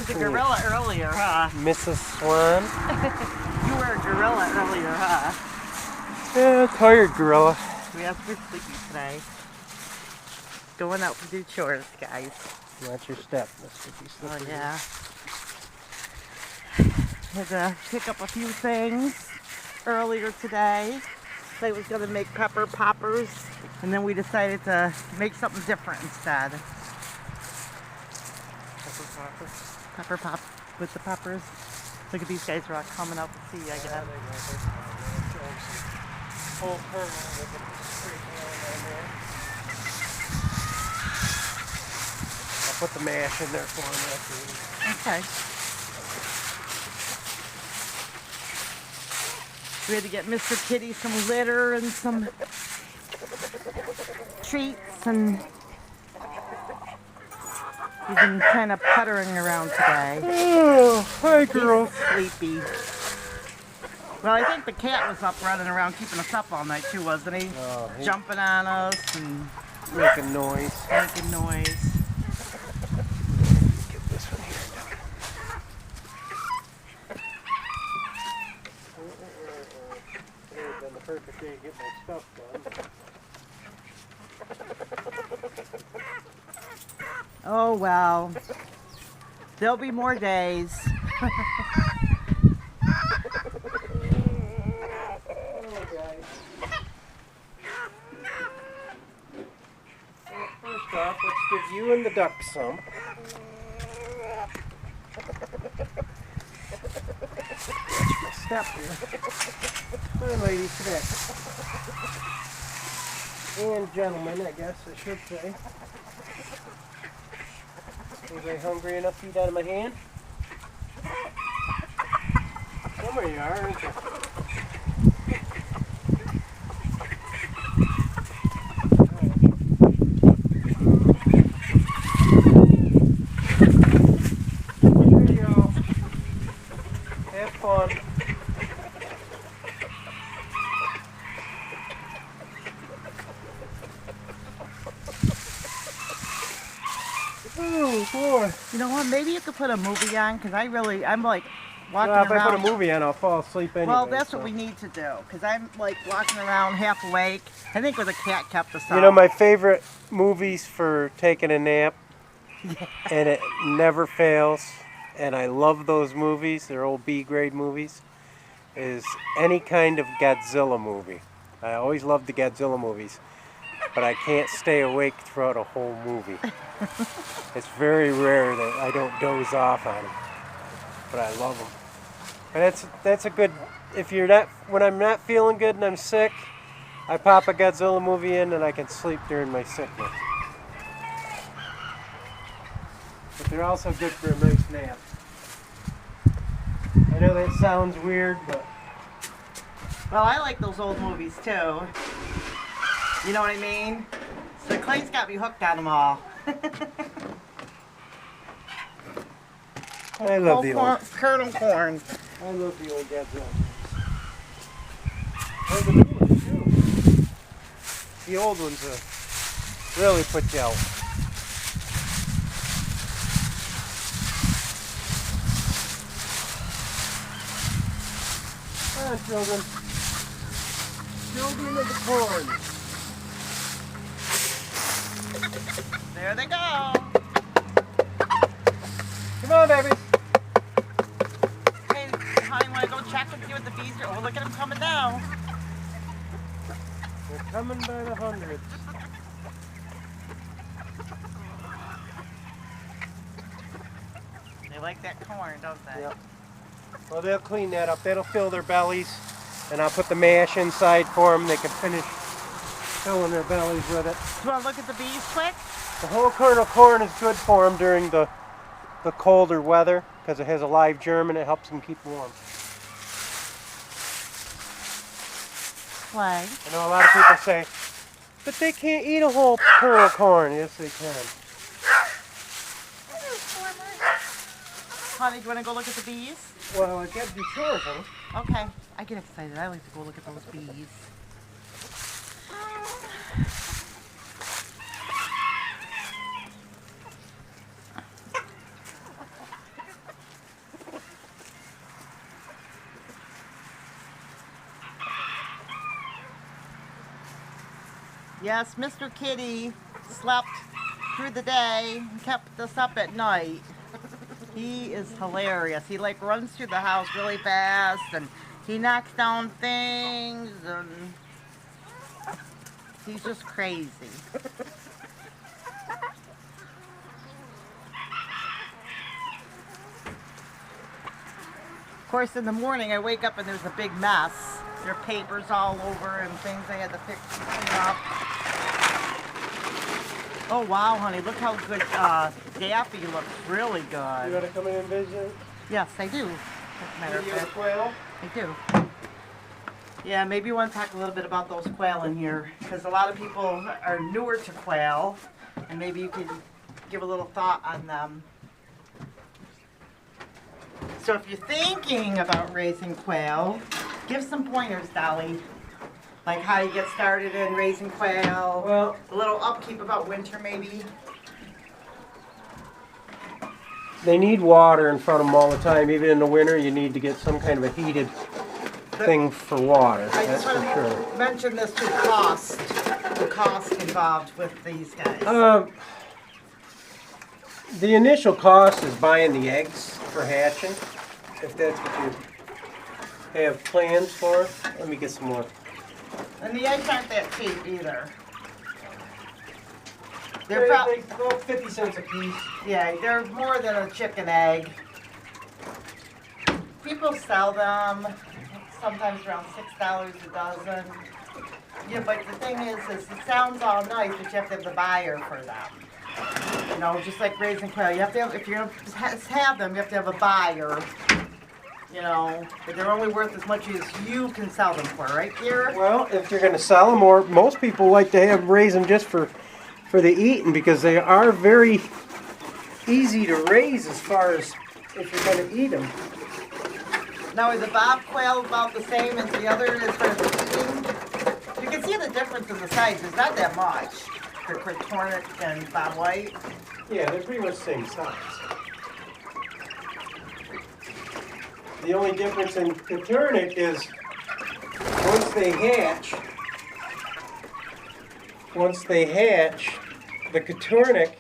was a gorilla earlier, huh? Mrs. Swan. You were a gorilla earlier, huh? Yeah, tired gorilla. We have to be sleepy today. Going out to do chores, guys. Watch your step, Mr. Be Oh, slippery. yeah. Had to pick up a few things earlier today. I was going to make pepper poppers, and then we decided to make something different instead. Pepper pop with the peppers. Look at these guys are all coming out to see, I guess. Whole kernel with a straight nail in there. I'll put the mash in there for him after. Okay. We had to get Mr. Kitty some litter and some treats, and he's been kind of puttering around today. Oh, hi girl. He's sleepy. Well, I think the cat was up running around keeping us up all night too, wasn't he? Oh, he's Jumping on us and making noise. making noise. Get this one here done. It would have been the perfect day to get my stuff done. Oh well. There'll be more days. First off, let's give you and the duck some. Watch my step here. My ladies today. And gentlemen, I guess I should say. Anybody hungry enough to eat out of my hand? Some of you are, aren't you? Oh boy. You know what? Maybe you could put a movie on, because I'm like walking Well, if around. I put a movie on, I'll fall asleep anyway. Well, that's so. what we need to do, because I'm like walking around half awake. I think with a cat kept us up. You know, my favorite movies for taking a nap, and it never fails, and I love those movies, they're old B-grade movies, is any kind of Godzilla movie. I always loved the Godzilla movies, but I can't stay awake throughout a whole movie. It's very rare that I don't doze off on them, but I love them. And that's a good, if you're not, when I'm not feeling good and I'm sick, I pop a Godzilla movie in and I can sleep during my sickness. But they're also good for a nice nap. I know that sounds weird, but Well, I like those old movies too. You know what I mean? So Clay's got me hooked on them all. I love the old. Colonel Corn. I love the old Godzilla movies. And the new ones too. The old ones really put you out. Come on, children. Children of the corn. There they go. Come on, babies. Hey, honey, want to go check and see what the bees are? Oh, look at them coming down. They're coming by the hundreds. They like that corn, don't they? Yep. Well, they'll clean that up. That'll fill their bellies. And I'll put the mash inside for them. They can finish filling their bellies with it. You want to look at the bees quick? The whole kernel corn is good for them during the colder weather because it has a live germ and it helps them keep warm. Clay. I know a lot of people say, but they can't eat a whole kernel corn. Yes, they can. Honey, do you want to go look at the bees? Well, I gotta do chores, huh? Okay. I get excited. I like to go look at those bees. Yes, Mr. Kitty slept through the day and kept us up at night. He is hilarious. He like runs through the house really fast and he knocks down things and he's just crazy. Of course, in the morning I wake up and there's a big mess. There are papers all over and things I had to fix and clean up. Oh wow, honey, look how good Daffy looks. Really You good. want to come in and visit? Yes, I do. As a matter of You have a fact, quail? I do. Yeah, maybe you want to talk a little bit about those quail in here, because a lot of people are newer to quail, and maybe you could give a little thought on them. So if you're thinking about raising quail, give some pointers, Dolly. Like how you get started in raising quail, Well, a little upkeep about winter maybe. they need water in front of them all the time. Even in the winter, you need to get some kind of a heated thing for water. I That's just for want sure. to mention this too, the cost involved with these guys. The initial cost is buying the eggs for hatching, if that's what you have plans for. Let me get some more. And the eggs aren't that cheap either. They're probably, They go 50 cents a piece. yeah, they're more than a chicken egg. People sell them sometimes around $6 a dozen. Yeah, but the thing is it sounds all nice, but you have to have the buyer for them. You know, just like raising quail, you have to have, if you're gonna have them, you have to have a buyer. You know, but they're only worth as much as you can sell them for, right, Kira? Well, if you're going to sell them, or most people like to have raise them just for the eating, because they are very easy to raise as far as if you're going to eat them. Now, is the bob quail about the same as the other as far as eating? You can see the difference in the size. It's not that much for Kratornik and Bob White. Yeah, they're pretty much the same size. The only difference in Kratornik is once they hatch, the Kratornik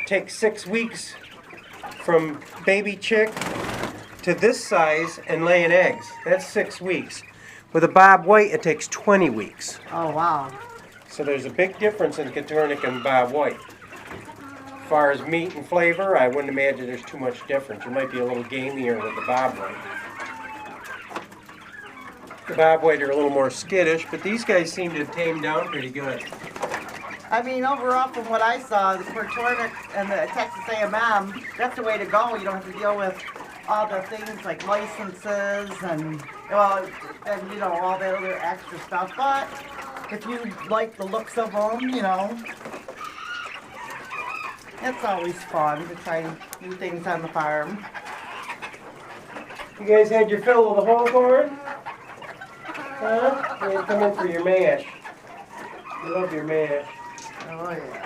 takes 6 weeks from baby chick to this size and laying eggs. That's 6 weeks. With a Bob White, it takes 20 weeks. Oh, wow. So there's a big difference in Kratornik and Bob White. As far as meat and flavor, I wouldn't imagine there's too much difference. You might be a little gamier with the Bob White. The Bob White are a little more skittish, but these guys seem to have tamed down pretty good. I mean, overall, from what I saw, the Kratornik and the Texas A&M, that's the way to go. You don't have to deal with all the things like licenses and, well, and you know, all the other extra stuff. But if you like the looks of them, you know, it's always fun to try new things on the farm. You guys had your fill of the whole corn? Huh? You come in for your mash. You love your mash. Oh, yeah.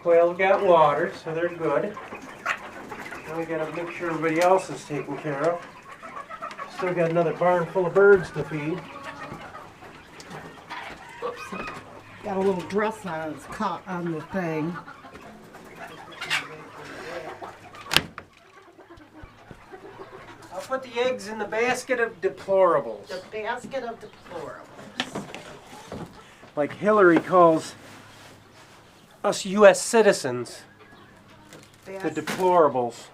Quail's got water, so they're good. Now we gotta make sure everybody else is taken care of. Still got another barn full of birds to feed. Oops. Got a little dress on it. It's caught on the thing. I'll put the eggs in the basket of deplorables. The basket of deplorables. Like Hillary calls us U.S. citizens, the deplorables.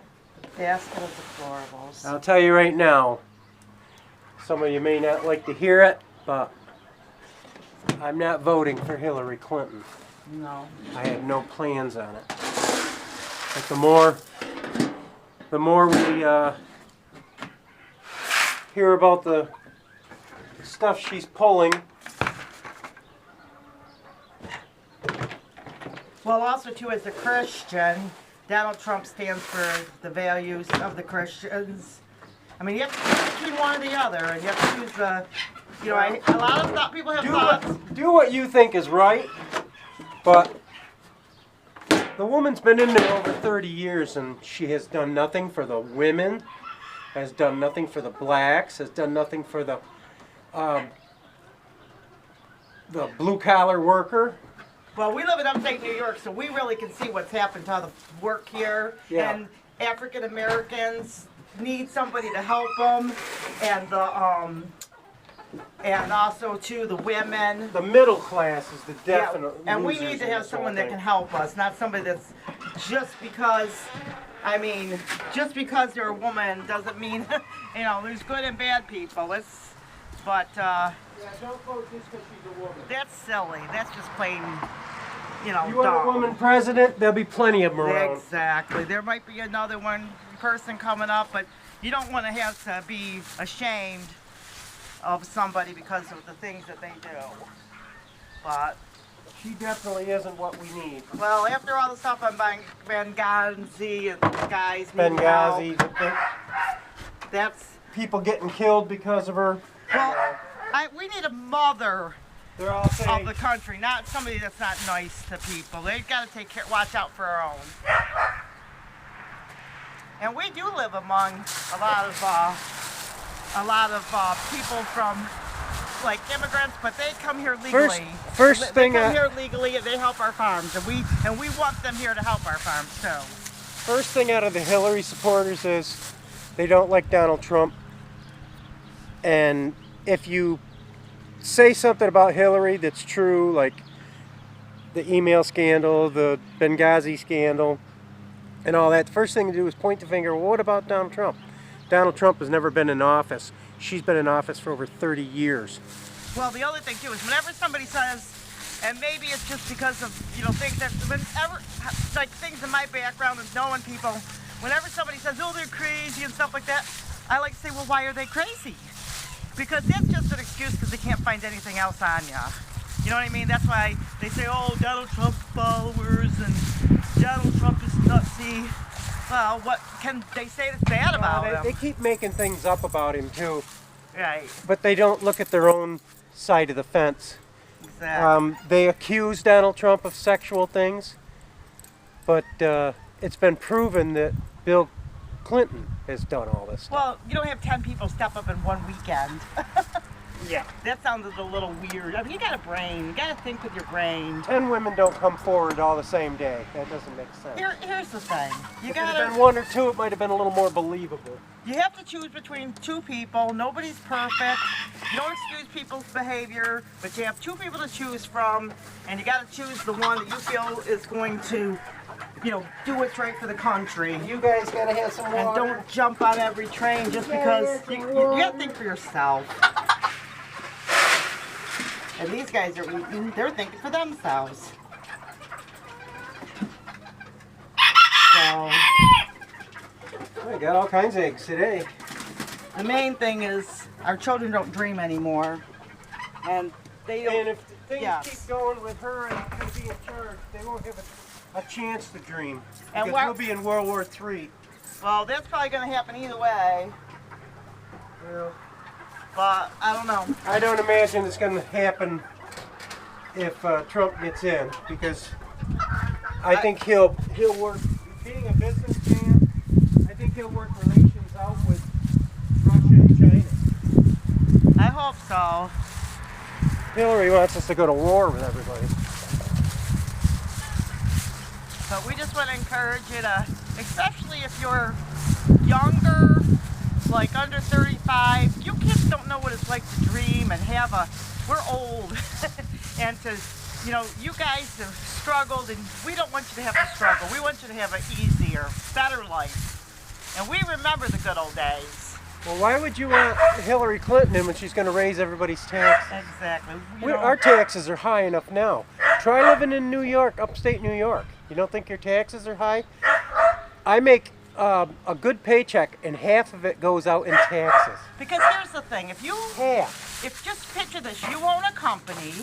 Basket of deplorables. I'll tell you right now, some of you may not like to hear it, but I'm not voting for Hillary Clinton. No. I have no plans on it. But the more we hear about the stuff she's pulling, Well, also, too, as a Christian, Donald Trump stands for the values of the Christians. I mean, you have to choose between one or the other, and you have to choose the, you know, a lot of people have thoughts. do what you think is right, but the woman's been in there over 30 years and she has done nothing for the women, has done nothing for the blacks, has done nothing for the blue-collar worker. Well, we live in upstate New York, so we really can see what's happened to the work here. Yeah. And African Americans need somebody to help them, and also to the women. The middle class is the definite. And we losers need to in have this whole someone that thing. can help us, not somebody that's just because. I mean, just because they're a woman doesn't mean, you know, there's good and bad people. But Yeah, don't vote just because she's a woman. that's silly. That's just plain, you know, You want dumb. a woman president? There'll be plenty of them around. Exactly. There might be another person coming up, but you don't want to have to be ashamed of somebody because of the things that they do. But, She definitely isn't what we need. well, after all the stuff on Benghazi and the guys need help, Benghazi, the that's, people getting killed because of her. well, we need a mother They're all of saying, the country, not somebody that's not nice to people. They've got to watch out for our own. And we do live among a lot of people from like immigrants, but they come here legally. first they thing come here legally and they help our farms, and we want them here to help our farms too. first thing out of the Hillary supporters is they don't like Donald Trump. And if you say something about Hillary that's true, like the email scandal, the Benghazi scandal, and all that, the first thing to do is point the finger. Well, what about Donald Trump? Donald Trump has never been in office. She's been in office for over 30 years. Well, the other thing too is whenever somebody says, and maybe it's just because of, you know, things that, whenever, like things in my background of knowing people, whenever somebody says, oh, they're crazy and stuff like that, I like to say, well, why are they crazy? Because that's just an excuse because they can't find anything else on you. You know what I mean? That's why they say, oh, Donald Trump followers and Donald Trump is nutsy. Well, what can they say that's bad about him? They keep making things up about him too, Right, but they don't look at their own side of the fence. exactly. They accuse Donald Trump of sexual things, but it's been proven that Bill Clinton has done all this stuff. Well, you don't have 10 people step up in one weekend. Yeah. That sounded a little weird. I mean, you got a brain. You got to think with your brain. 10 women don't come forward all the same day. That doesn't make sense. Here's the thing. You If it had gotta. been one or two, it might have been a little more believable. You have to choose between two people. Nobody's perfect. You don't excuse people's behavior, but you have two people to choose from, and you got to choose the one that you feel is going to, you know, do what's right for the country. You guys gotta have some And water. don't jump on every train just because you got to think for yourself. And these guys are eating, they're thinking for themselves. So, I got all kinds of eggs today. the main thing is our children don't dream anymore. And they don't. And if things Yes. keep going with her and going to be in charge, they won't have a chance to dream. And Because what- we'll be in World War III. Well, that's probably going to happen either way. Well, But I don't know. I don't imagine it's going to happen if Trump gets in, because I think he'll work, being a businessman, I think he'll work relations out with Russia and China. I hope so. Hillary wants us to go to war with everybody. But we just want to encourage you to, especially if you're younger, like under 35, you kids don't know what it's like to dream and have we're old. And to, you know, you guys have struggled and we don't want you to have to struggle. We want you to have an easier, better life. And we remember the good old days. Well, why would you want Hillary Clinton in when she's going to raise everybody's taxes? Exactly. You know, Our taxes are high enough now. Try living in New York, upstate New York. You don't think your taxes are high? I make a good paycheck, and half of it goes out in taxes. because here's the thing, if just picture this, you own a company,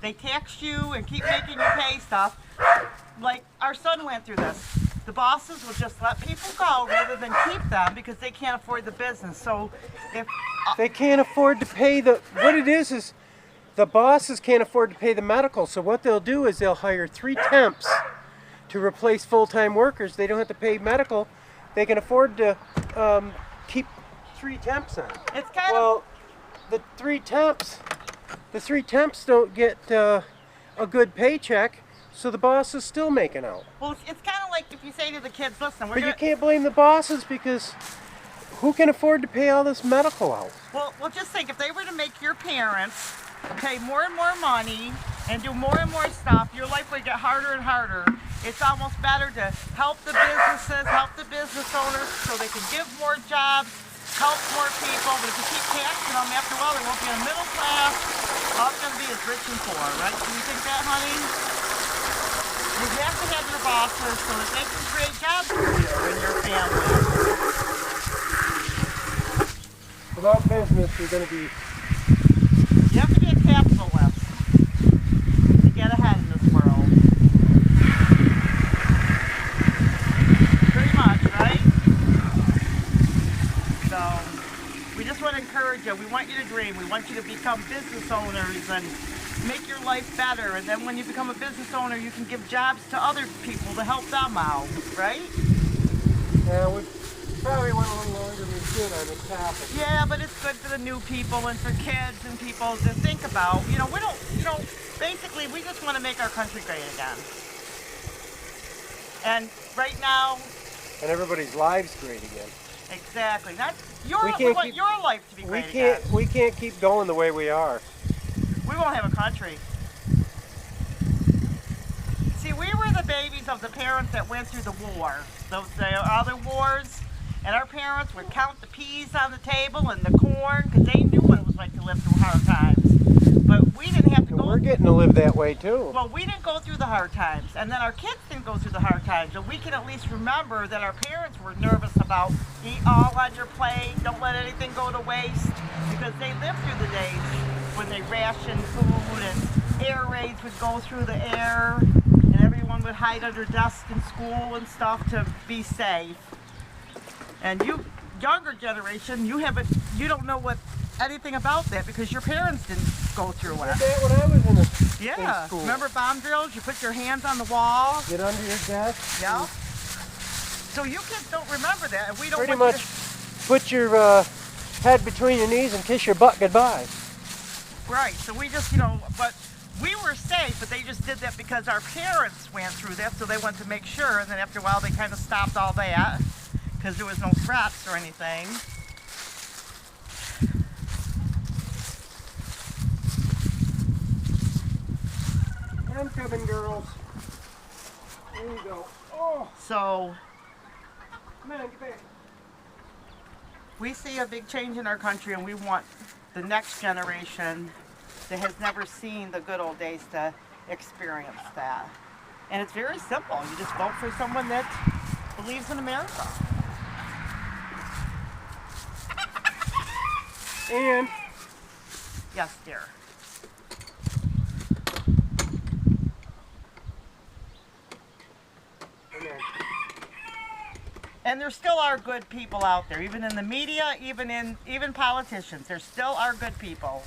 they tax you and keep making you pay stuff, like our son went through this. The bosses will just let people go rather than keep them because they can't afford the business. So if, They can't afford to pay what it is the bosses can't afford to pay the medical, so what they'll do is they'll hire 3 temps to replace full-time workers. They don't have to pay medical. They can afford to keep 3 temps on. it's kind of, Well, the three temps don't get a good paycheck, so the boss is still making out. Well, it's kind of like if you say to the kids, listen, we're But you gonna, can't blame the bosses because who can afford to pay all this medical out? well, just think, if they were to make your parents pay more and more money and do more and more stuff, your life would get harder and harder. It's almost better to help the businesses, help the business owners so they can give more jobs, help more people. But if you keep taxing them, after a while, there won't be a middle class. All it's going to be is rich and poor, right? Do you think that, honey? You have to have your bosses so that they can create jobs for you and your family. Without business, you're going to be... You have to be a capitalist to get ahead in this world. Pretty much, right? So, we just want to encourage you. We want you to dream. We want you to become business owners and make your life better. And then when you become a business owner, you can give jobs to other people to help them out, right? Yeah, we probably went a little longer than we should on this topic. Yeah, but it's good for the new people and for kids and people to think about. You know, we don't, basically we just want to make our country great again. And right now, And everybody's lives great again. exactly. Not We we can't want keep- your life to be We great again. can't keep going the way we are. We won't have a country. See, we were the babies of the parents that went through the war, the other wars, and our parents would count the peas on the table and the corn because they knew what it was like to live through hard times. But we didn't have to And go. we're getting to live that way too. Well, we didn't go through the hard times, and then our kids didn't go through the hard times, and we can at least remember that our parents were nervous about eat all on your plate, don't let anything go to waste, because they lived through the days when they rationed food and air raids would go through the air, and everyone would hide under desks in school and stuff to be safe. And you, younger generation, you don't know anything about that because your parents didn't go through I it. did that when I was in Yeah, school. remember bomb drills? You put your hands on the wall. Get under your desk. Yeah. So you kids don't remember that, and we don't. Pretty want much put your head between your knees and kiss your butt goodbye. right. So we just, but we were safe, but they just did that because our parents went through that, so they wanted to make sure. And then after a while, they kind of stopped all that because there was no threats or anything. I'm coming, girls. There you go. Oh, So come on, get back. we see a big change in our country, and we want the next generation that has never seen the good old days to experience that. And it's very simple. You just vote for someone that believes in America. And Yes, dear. And there still are good people out there, even in the media, even politicians. There still are good people.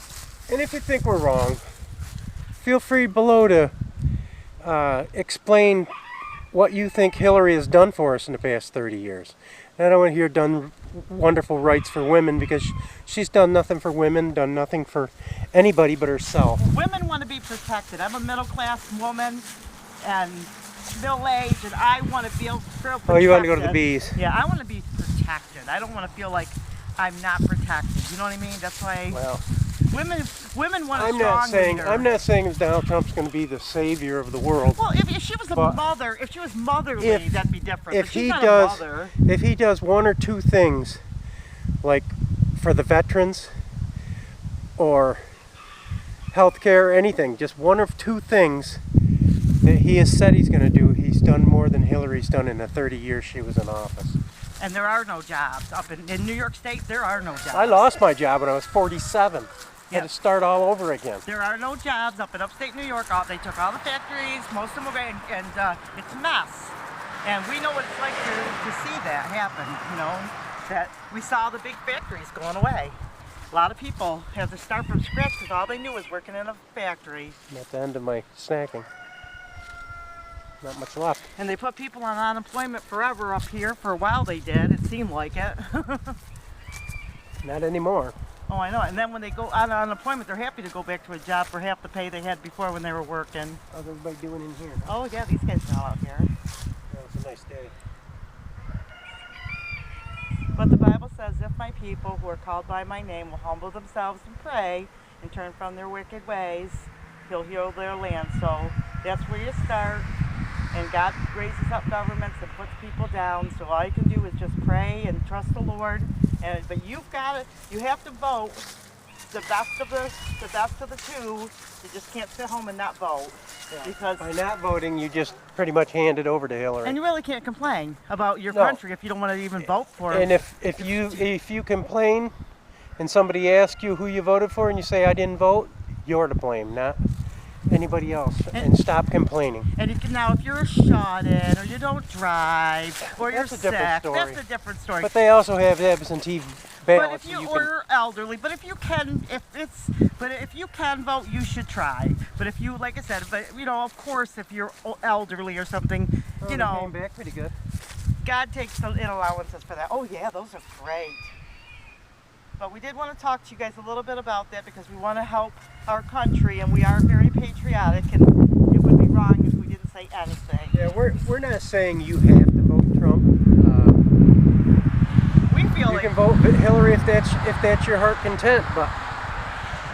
And if you think we're wrong, feel free below to explain what you think Hillary has done for us in the past 30 years. And I don't want to hear done wonderful rights for women because she's done nothing for women, done nothing for anybody but herself. Women want to be protected. I'm a middle-class woman and middle-aged, and I want to feel protected. Oh, you want to go to the bees? Yeah, I want to be protected. I don't want to feel like I'm not protected. You know what I mean? That's why Well, women want a I'm strong leader. not saying that Donald Trump's going to be the savior of the world. Well, if she was a But mother, if she was motherly, if- that'd be different. If but she's he not does, a mother. if he does one or two things, like for the veterans or healthcare, anything, just one or two things that he has said he's going to do, he's done more than Hillary's done in the 30 years she was in office. And there are no jobs up in New York State. There are no jobs. I lost my job when I was 47. Yeah. Had to start all over again. There are no jobs up in upstate New York. They took all the factories, most of them away, and it's a mess. And we know what it's like to see that happen, that we saw the big factories going away. A lot of people had to start from scratch because all they knew was working in a factory. I'm at the end of my snacking. Not much left. And they put people on unemployment forever up here. For a while they did. It seemed like it. Not anymore. Oh, I know. And then when they go on unemployment, they're happy to go back to a job for half the pay they had before when they were working. How's everybody doing in here? Oh, yeah, these guys are all out here. Yeah, it's a nice day. But the Bible says, if my people who are called by my name will humble themselves and pray and turn from their wicked ways, he'll heal their land. So that's where you start. And God raises up governments and puts people down. So all you can do is just pray and trust the Lord. But you have to vote the best of the two. You just can't sit home and not vote. Because By not voting, you just pretty much hand it over to Hillary. and you really can't complain about your No. country if you don't want to even vote for it. And if you complain and somebody asks you who you voted for and you say I didn't vote, you're to blame, not anybody else. And stop complaining. And you can now, if you're shot in, or you don't drive, or you're That's a sick, different story. that's a different story. But they also have absentee But ballots. if you, so or you're elderly, but if you can vote, you should try. But if you, like I said, but of course, if you're elderly or something, came back pretty good. God takes in allowances for that. Oh yeah, those are great. But we did want to talk to you guys a little bit about that because we want to help our country and we are very patriotic and it would be wrong if we didn't say anything. Yeah, we're not saying you have to vote Trump. We feel You like can vote Hillary if that's your heart content, but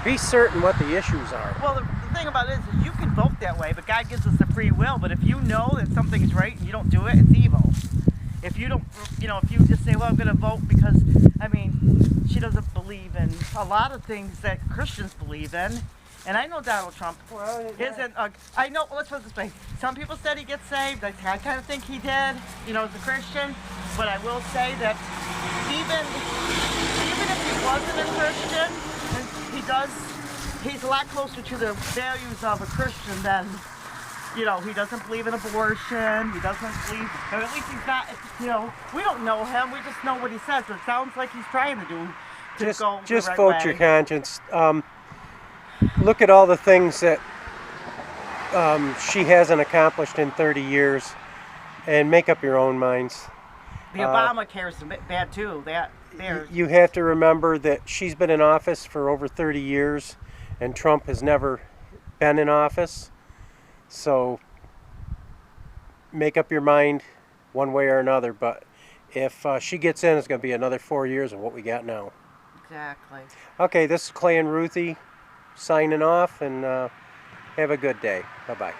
be certain what the issues are. well, the thing about it is you can vote that way, but God gives us the free will. But if you know that something's right and you don't do it, it's evil. If you don't, if you just say, well, I'm going to vote because, she doesn't believe in a lot of things that Christians believe in. And I know Donald Trump isn't, I know, let's put it this way. Some people said he gets saved. I kind of think he did, as a Christian. But I will say that even if he wasn't a Christian, he's a lot closer to the values of a Christian than, he doesn't believe in abortion. He doesn't believe, or at least he's not, we don't know him. We just know what he says. But it sounds like he's trying to go Just the right vote way. your conscience. Look at all the things that she hasn't accomplished in 30 years, and make up your own minds. The Obamacare is bad too. You have to remember that she's been in office for over 30 years, and Trump has never been in office. So make up your mind one way or another. But if she gets in, it's going to be another 4 years of what we got now. Exactly. Okay, this is Clay and Ruthie signing off, and have a good day. Bye-bye.